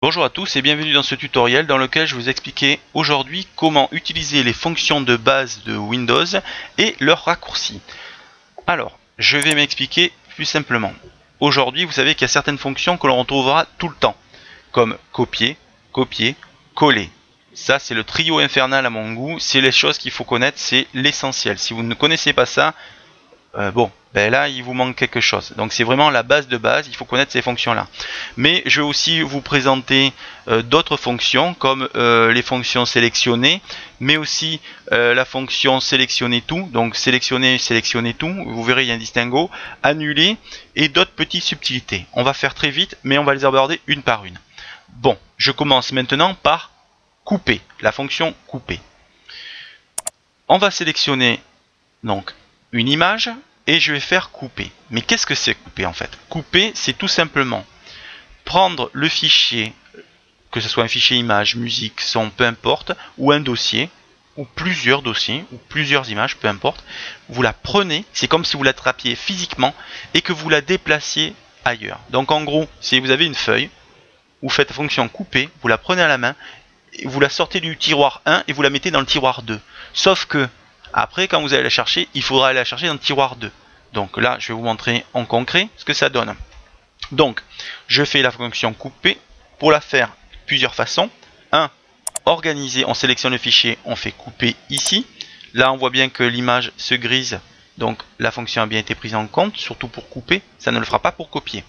Bonjour à tous et bienvenue dans ce tutoriel dans lequel je vais vous expliquer aujourd'hui comment utiliser les fonctions de base de Windows et leurs raccourcis. Alors, je vais m'expliquer plus simplement. Aujourd'hui, vous savez qu'il y a certaines fonctions que l'on retrouvera tout le temps, comme copier, copier, coller. Ça, c'est le trio infernal à mon goût, c'est les choses qu'il faut connaître, c'est l'essentiel. Si vous ne connaissez pas ça, là il vous manque quelque chose. Donc c'est vraiment la base de base, il faut connaître ces fonctions là. Mais je vais aussi vous présenter d'autres fonctions comme les fonctions sélectionner, mais aussi la fonction sélectionner tout, donc sélectionner tout, vous verrez il y a un distinguo, annuler et d'autres petites subtilités. On va faire très vite mais on va les aborder une par une. Bon, je commence maintenant par couper, la fonction couper. On va sélectionner donc une image et je vais faire couper. Mais qu'est-ce que c'est couper en fait? Couper, c'est tout simplement prendre le fichier, que ce soit un fichier image, musique, son, peu importe, ou un dossier, ou plusieurs dossiers, ou plusieurs images, peu importe. Vous la prenez, c'est comme si vous l'attrapiez physiquement et que vous la déplaciez ailleurs. Donc en gros, si vous avez une feuille, vous faites la fonction couper, vous la prenez à la main, et vous la sortez du tiroir 1 et vous la mettez dans le tiroir 2. Sauf que après, quand vous allez la chercher, il faudra aller la chercher dans le tiroir 2. Donc là, je vais vous montrer en concret ce que ça donne. Donc, je fais la fonction couper. Pour la faire, plusieurs façons. 1. Organiser, on sélectionne le fichier, on fait couper ici. Là, on voit bien que l'image se grise. Donc, la fonction a bien été prise en compte, surtout pour couper. Ça ne le fera pas pour copier.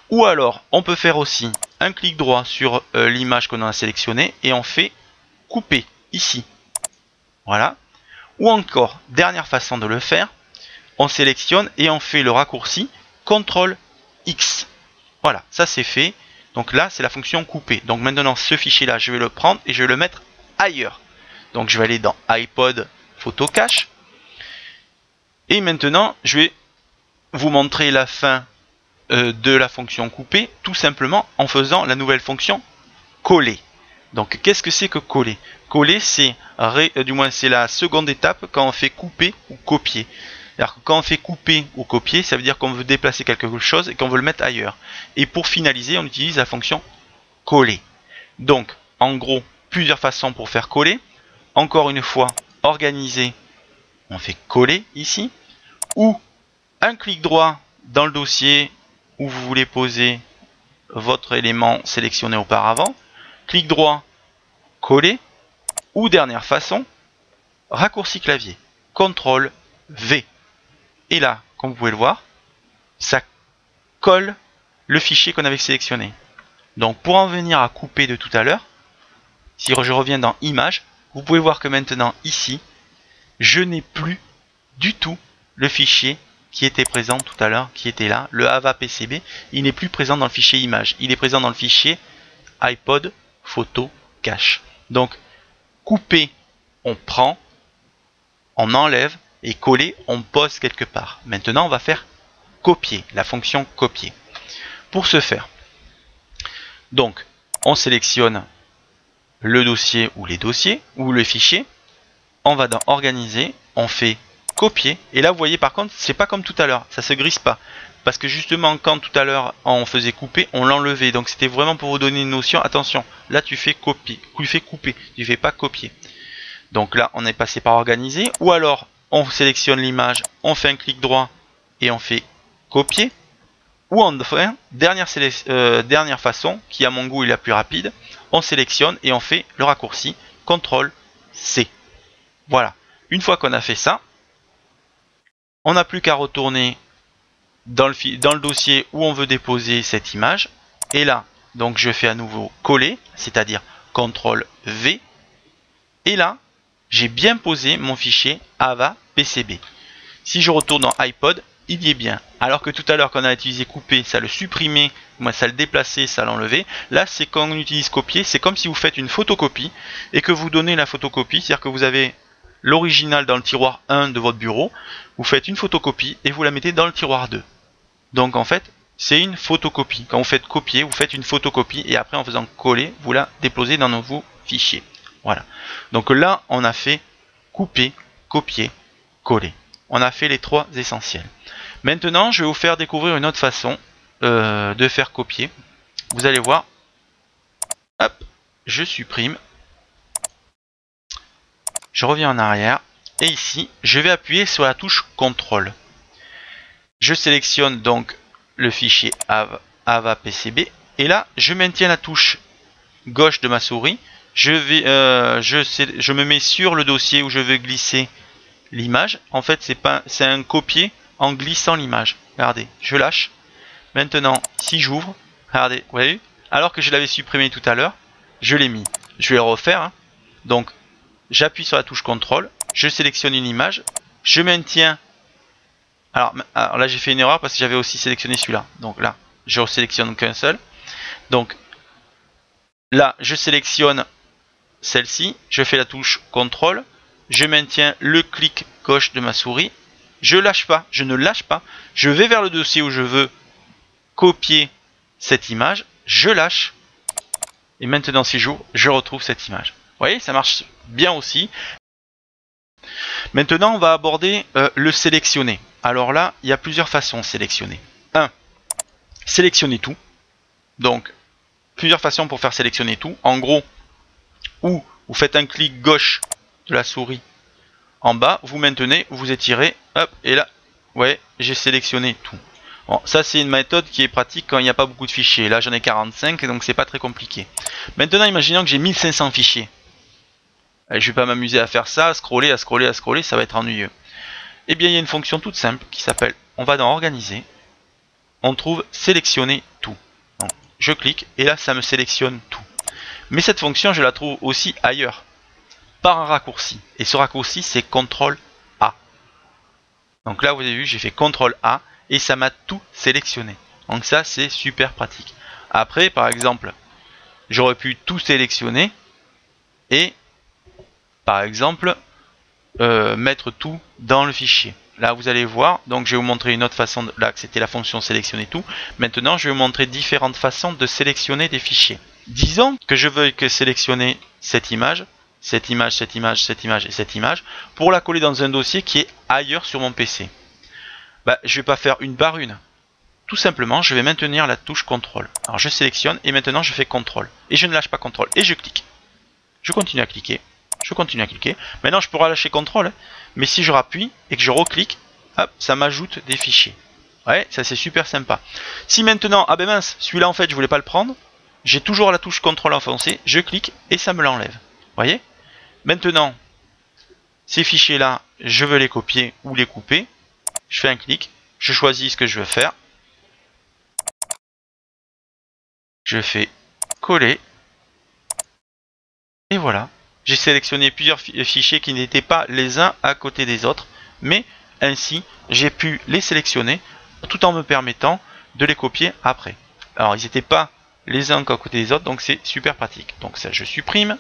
Ou alors, on peut faire aussi un clic droit sur l'image qu'on a sélectionnée et on fait couper ici. Voilà. Ou encore, dernière façon de le faire, on sélectionne et on fait le raccourci CTRL X. Voilà, ça c'est fait. Donc là, c'est la fonction couper. Donc maintenant, ce fichier-là, je vais le prendre et je vais le mettre ailleurs. Donc je vais aller dans iPod Photo Cache. Et maintenant, je vais vous montrer la fin de la fonction couper, tout simplement en faisant la nouvelle fonction coller. Donc qu'est-ce que c'est que coller? Coller, c'est la seconde étape quand on fait couper ou copier. Alors quand on fait couper ou copier, ça veut dire qu'on veut déplacer quelque chose et qu'on veut le mettre ailleurs. Et pour finaliser, on utilise la fonction coller. Donc en gros, plusieurs façons pour faire coller. Encore une fois, organiser, on fait coller ici. Ou un clic droit dans le dossier où vous voulez poser votre élément sélectionné auparavant. Clic droit, coller, ou dernière façon, raccourci clavier, CTRL V. Et là, comme vous pouvez le voir, ça colle le fichier qu'on avait sélectionné. Donc pour en venir à couper de tout à l'heure, si je reviens dans Images, vous pouvez voir que maintenant ici, je n'ai plus du tout le fichier qui était présent tout à l'heure, qui était là, le AVA PCB, il n'est plus présent dans le fichier Image, il est présent dans le fichier iPod Photo Cache. Donc, couper, on prend, on enlève, et coller, on pose quelque part. Maintenant, on va faire copier, la fonction copier. Pour ce faire, donc, on sélectionne le dossier ou les dossiers, ou le fichier, on va dans Organiser, on fait copier, et là, vous voyez, par contre, c'est pas comme tout à l'heure, ça se grise pas. Parce que justement, quand tout à l'heure on faisait couper, on l'enlevait. Donc c'était vraiment pour vous donner une notion. Attention, là tu fais copier, tu fais couper, tu fais pas copier. Donc là, on est passé par organiser. Ou alors, on sélectionne l'image, on fait un clic droit et on fait copier. Ou enfin, dernière façon, qui à mon goût est la plus rapide, on sélectionne et on fait le raccourci CTRL C. Voilà. Une fois qu'on a fait ça, on n'a plus qu'à retourner dans le dossier où on veut déposer cette image. Et là, donc je fais à nouveau coller, c'est-à-dire CTRL V. Et là, j'ai bien posé mon fichier AVA PCB. Si je retourne dans iPod, il y est bien. Alors que tout à l'heure, quand on a utilisé couper, ça le supprimait, moi ça le déplaçait, ça l'enlevait. Là, c'est quand on utilise copier, c'est comme si vous faites une photocopie et que vous donnez la photocopie, c'est-à-dire que vous avez l'original dans le tiroir 1 de votre bureau, vous faites une photocopie et vous la mettez dans le tiroir 2. Donc en fait, c'est une photocopie. Quand vous faites copier, vous faites une photocopie et après en faisant coller, vous la déposez dans vos fichiers. Voilà. Donc là, on a fait couper, copier, coller. On a fait les trois essentiels. Maintenant, je vais vous faire découvrir une autre façon de faire copier. Vous allez voir, Hop, je supprime. Je reviens en arrière. Et ici, je vais appuyer sur la touche CTRL. Je sélectionne donc le fichier AVA-PCB. Et là, je maintiens la touche gauche de ma souris. Je me mets sur le dossier où je veux glisser l'image. En fait, c'est un copier en glissant l'image. Regardez, je lâche. Maintenant, si j'ouvre, regardez, vous voyez, alors que je l'avais supprimé tout à l'heure, je l'ai mis. Je vais le refaire. Hein. Donc, j'appuie sur la touche CTRL, je sélectionne une image, je maintiens. Alors là, j'ai fait une erreur parce que j'avais aussi sélectionné celui-là. Donc là, je sélectionne qu'un seul. Donc là, je sélectionne celle-ci, je fais la touche CTRL, je maintiens le clic gauche de ma souris, je lâche pas, je ne lâche pas, je vais vers le dossier où je veux copier cette image, je lâche, et maintenant si j'ouvre, je retrouve cette image. Vous voyez, ça marche bien aussi. Maintenant, on va aborder le sélectionner. Alors là, il y a plusieurs façons de sélectionner. 1. Sélectionner tout. Donc, plusieurs façons pour faire sélectionner tout. En gros, ou vous faites un clic gauche de la souris en bas, vous maintenez, vous étirez, hop, et là, ouais, j'ai sélectionné tout. Bon, ça c'est une méthode qui est pratique quand il n'y a pas beaucoup de fichiers. Là j'en ai 45, donc c'est pas très compliqué. Maintenant, imaginons que j'ai 1500 fichiers. Je vais pas m'amuser à faire ça, à scroller, ça va être ennuyeux. Eh bien, il y a une fonction toute simple qui s'appelle, on va dans Organiser, on trouve Sélectionner tout. Donc, je clique et là ça me sélectionne tout. Mais cette fonction, je la trouve aussi ailleurs, par un raccourci. Et ce raccourci, c'est CTRL A. Donc là, vous avez vu, j'ai fait CTRL A et ça m'a tout sélectionné. Donc ça, c'est super pratique. Après, par exemple, j'aurais pu tout sélectionner et, par exemple, mettre tout dans le fichier. Là, vous allez voir, donc je vais vous montrer une autre façon, là, c'était la fonction sélectionner tout. Maintenant, je vais vous montrer différentes façons de sélectionner des fichiers. Disons que je veuille que sélectionner cette image, cette image, cette image, cette image et cette image, pour la coller dans un dossier qui est ailleurs sur mon PC. Bah, je ne vais pas faire une par une. Tout simplement, je vais maintenir la touche CTRL. Alors, je sélectionne et maintenant, je fais CTRL. Et je ne lâche pas CTRL et je clique. Je continue à cliquer. Je continue à cliquer. Maintenant, je pourrais lâcher CTRL, mais si je rappuie et que je reclique, hop, ça m'ajoute des fichiers. Ouais, ça c'est super sympa. Si maintenant, ah ben mince, celui-là en fait, je voulais pas le prendre, j'ai toujours la touche CTRL enfoncée, je clique et ça me l'enlève. Vous voyez? Maintenant, ces fichiers-là, je veux les copier ou les couper. Je fais un clic, je choisis ce que je veux faire. Je fais coller. Et voilà. J'ai sélectionné plusieurs fichiers qui n'étaient pas les uns à côté des autres, mais ainsi j'ai pu les sélectionner tout en me permettant de les copier après. Alors ils n'étaient pas les uns à côté des autres, donc c'est super pratique. Donc ça je supprime,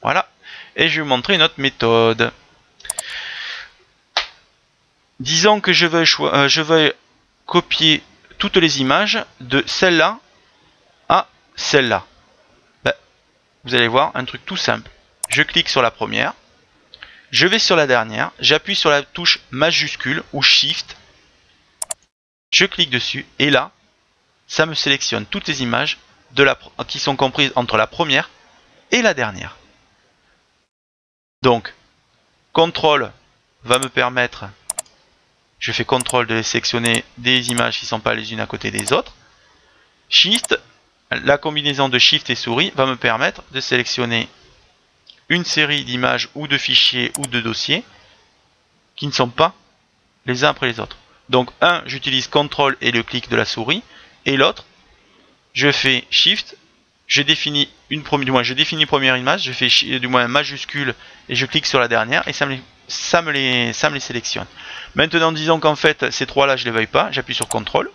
voilà, et je vais vous montrer une autre méthode. Disons que je veux copier toutes les images de celle-là à celle-là. Ben, vous allez voir un truc tout simple. Je clique sur la première, je vais sur la dernière, j'appuie sur la touche majuscule ou Shift, je clique dessus et là, ça me sélectionne toutes les images qui sont comprises entre la première et la dernière. Donc, CTRL va me permettre, je fais CTRL de les sélectionner des images qui ne sont pas les unes à côté des autres. Shift, la combinaison de Shift et souris va me permettre de sélectionner une série d'images ou de fichiers ou de dossiers qui ne sont pas les uns après les autres. Donc un, j'utilise CTRL et le clic de la souris, et l'autre, je fais Shift, je définis une première image, je fais du moins un majuscule et je clique sur la dernière et ça me les sélectionne. Maintenant disons qu'en fait ces trois là je les veuille pas, j'appuie sur CTRL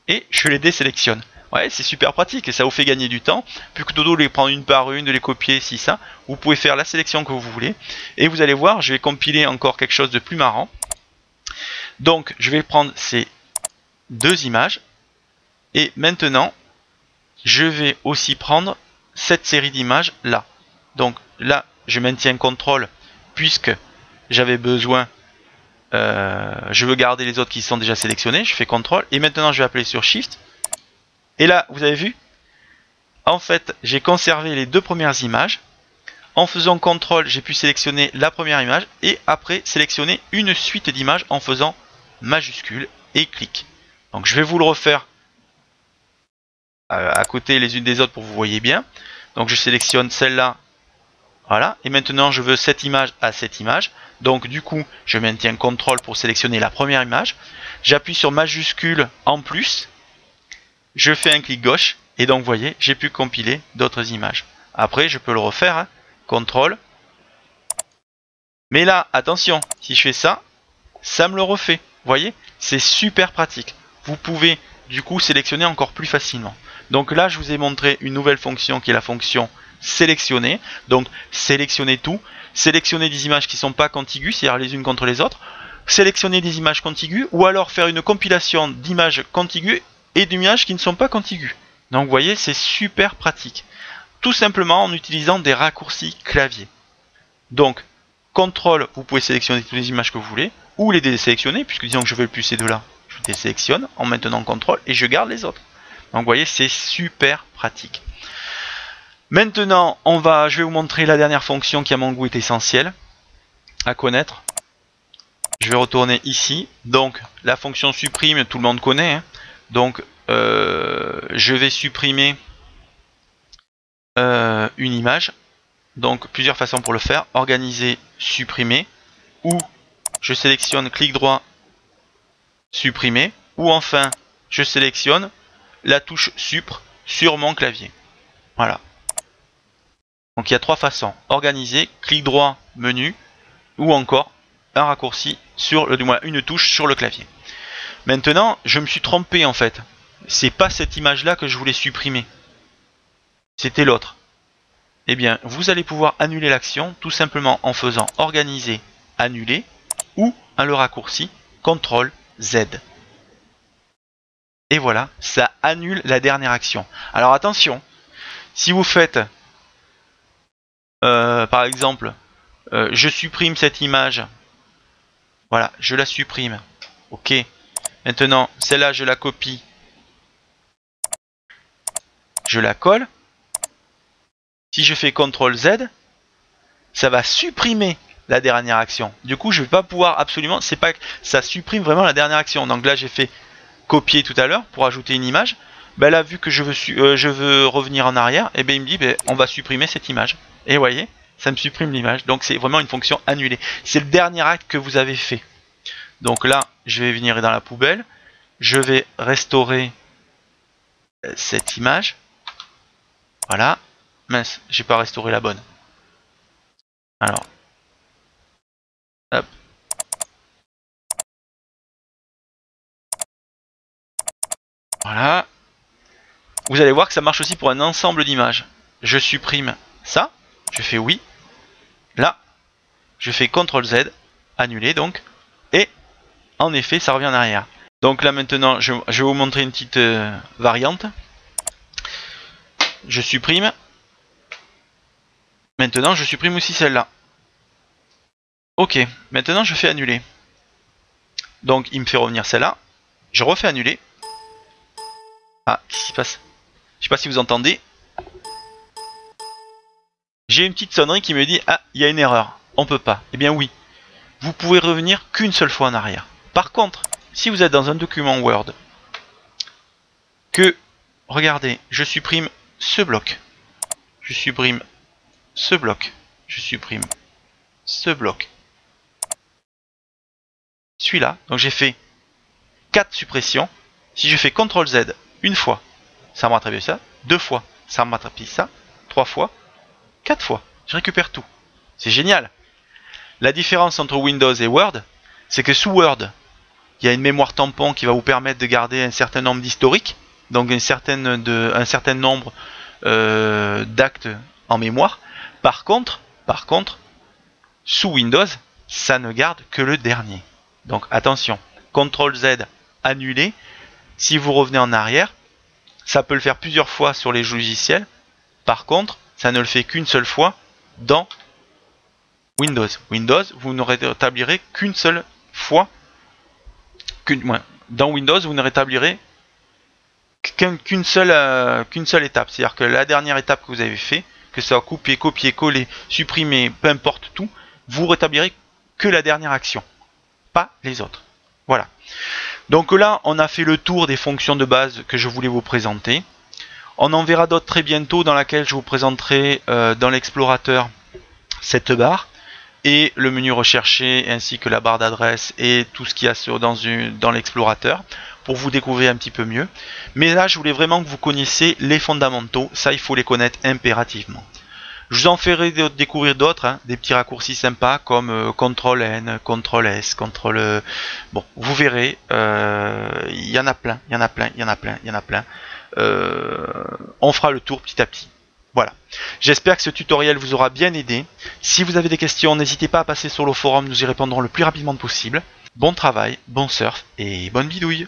et je les désélectionne. Ouais, c'est super pratique et ça vous fait gagner du temps. Plus que de les prendre une par une, de les copier, si ça, vous pouvez faire la sélection que vous voulez. Et vous allez voir, je vais compiler encore quelque chose de plus marrant. Donc, je vais prendre ces deux images. Et maintenant, je vais aussi prendre cette série d'images là. Donc là, je maintiens CTRL puisque j'avais besoin. Je veux garder les autres qui sont déjà sélectionnés. Je fais CTRL. Et maintenant, je vais appeler sur Shift. Et là, vous avez vu, En fait, j'ai conservé les deux premières images. En faisant CTRL, j'ai pu sélectionner la première image et après sélectionner une suite d'images en faisant majuscule et clic. Donc je vais vous le refaire à côté les unes des autres pour que vous voyez bien. Donc je sélectionne celle-là, voilà, et maintenant je veux cette image à cette image. Donc du coup, je maintiens CTRL pour sélectionner la première image. J'appuie sur majuscule en plus, je fais un clic gauche, et donc vous voyez, j'ai pu compiler d'autres images. Après, je peux le refaire, hein. CTRL. Mais là, attention, si je fais ça, ça me le refait. Vous voyez, c'est super pratique. Vous pouvez du coup sélectionner encore plus facilement. Donc là, je vous ai montré une nouvelle fonction qui est la fonction sélectionner. Donc sélectionner tout, sélectionner des images qui ne sont pas contiguës, c'est-à-dire les unes contre les autres, sélectionner des images contiguës, ou alors faire une compilation d'images contiguës et d'images qui ne sont pas contiguës. Donc vous voyez, c'est super pratique. Tout simplement en utilisant des raccourcis clavier. Donc, CTRL, vous pouvez sélectionner toutes les images que vous voulez, ou les désélectionner, puisque disons que je veux plus ces deux-là, je désélectionne en maintenant CTRL et je garde les autres. Donc vous voyez, c'est super pratique. Maintenant, je vais vous montrer la dernière fonction qui à mon goût est essentielle à connaître. Je vais retourner ici. Donc, la fonction supprime, tout le monde connaît. Hein. Donc, je vais supprimer une image. Donc plusieurs façons pour le faire. Organiser, supprimer. Ou je sélectionne clic droit, supprimer. Ou enfin, je sélectionne la touche Supr sur mon clavier. Voilà. Donc il y a trois façons. Organiser, clic droit, menu. Ou encore un raccourci sur du moins une touche sur le clavier. Maintenant, je me suis trompé en fait. C'est pas cette image là que je voulais supprimer. C'était l'autre. Eh bien, vous allez pouvoir annuler l'action tout simplement en faisant organiser, annuler ou le raccourci CTRL Z. Et voilà, ça annule la dernière action. Alors attention, si vous faites par exemple, je supprime cette image, voilà, je la supprime. Ok, maintenant celle-là je la copie, je la colle. Si je fais CTRL Z, ça va supprimer la dernière action. Du coup, je ne vais pas pouvoir absolument, c'est pas, ça supprime vraiment la dernière action. Donc là, j'ai fait copier tout à l'heure pour ajouter une image. Ben là, vu que je veux revenir en arrière, et ben il me dit, ben, on va supprimer cette image. Et vous voyez, ça me supprime l'image. Donc c'est vraiment une fonction annulée. C'est le dernier acte que vous avez fait. Donc là, je vais venir dans la poubelle. Je vais restaurer cette image. Voilà. Mince, j'ai pas restauré la bonne. Alors, hop. Voilà. Vous allez voir que ça marche aussi pour un ensemble d'images. Je supprime ça, je fais oui. Là, je fais CTRL Z, annuler donc. Et en effet, ça revient en arrière. Donc là maintenant, je vais vous montrer une petite variante. Je supprime. Maintenant, je supprime aussi celle-là. Ok, maintenant je fais annuler. Donc il me fait revenir celle-là. Je refais annuler. Ah, qu'est-ce qui se passe? Je sais pas si vous entendez. J'ai une petite sonnerie qui me dit ah, il y a une erreur. On peut pas. Eh bien oui. Vous pouvez revenir qu'une seule fois en arrière. Par contre, si vous êtes dans un document Word, que, regardez, je supprime ce bloc. Je supprime ce bloc. Je supprime ce bloc. Celui-là. Donc j'ai fait 4 suppressions. Si je fais CTRL Z une fois, ça me rattrape ça. 2 fois, ça me rattrape ça. 3 fois, 4 fois. Je récupère tout. C'est génial. La différence entre Windows et Word, c'est que sous Word, il y a une mémoire tampon qui va vous permettre de garder un certain nombre d'historiques, donc un certain nombre d'actes en mémoire. Par contre, sous Windows, ça ne garde que le dernier. Donc attention, CTRL Z, annuler. Si vous revenez en arrière, ça peut le faire plusieurs fois sur les logiciels. Par contre, ça ne le fait qu'une seule fois dans Windows. Windows, vous ne rétablirez qu'une seule fois. Dans Windows, vous ne rétablirez qu'une seule étape. C'est-à-dire que la dernière étape que vous avez fait, que ça soit couper, copier, coller, supprimer, peu importe tout, vous rétablirez que la dernière action, pas les autres. Voilà. Donc là, on a fait le tour des fonctions de base que je voulais vous présenter. On en verra d'autres très bientôt, dans laquelle je vous présenterai dans l'explorateur cette barre et le menu recherché ainsi que la barre d'adresse et tout ce qu'il y a dans l'explorateur pour vous découvrir un petit peu mieux. Mais là, je voulais vraiment que vous connaissiez les fondamentaux. Ça, il faut les connaître impérativement. Je vous en ferai découvrir d'autres, hein, des petits raccourcis sympas comme CTRL-N, CTRL-S, CTRL... Bon, vous verrez, il y en a plein, il y en a plein, il y en a plein, il y en a plein. On fera le tour petit à petit. Voilà. J'espère que ce tutoriel vous aura bien aidé. Si vous avez des questions, n'hésitez pas à passer sur le forum, nous y répondrons le plus rapidement possible. Bon travail, bon surf et bonne bidouille!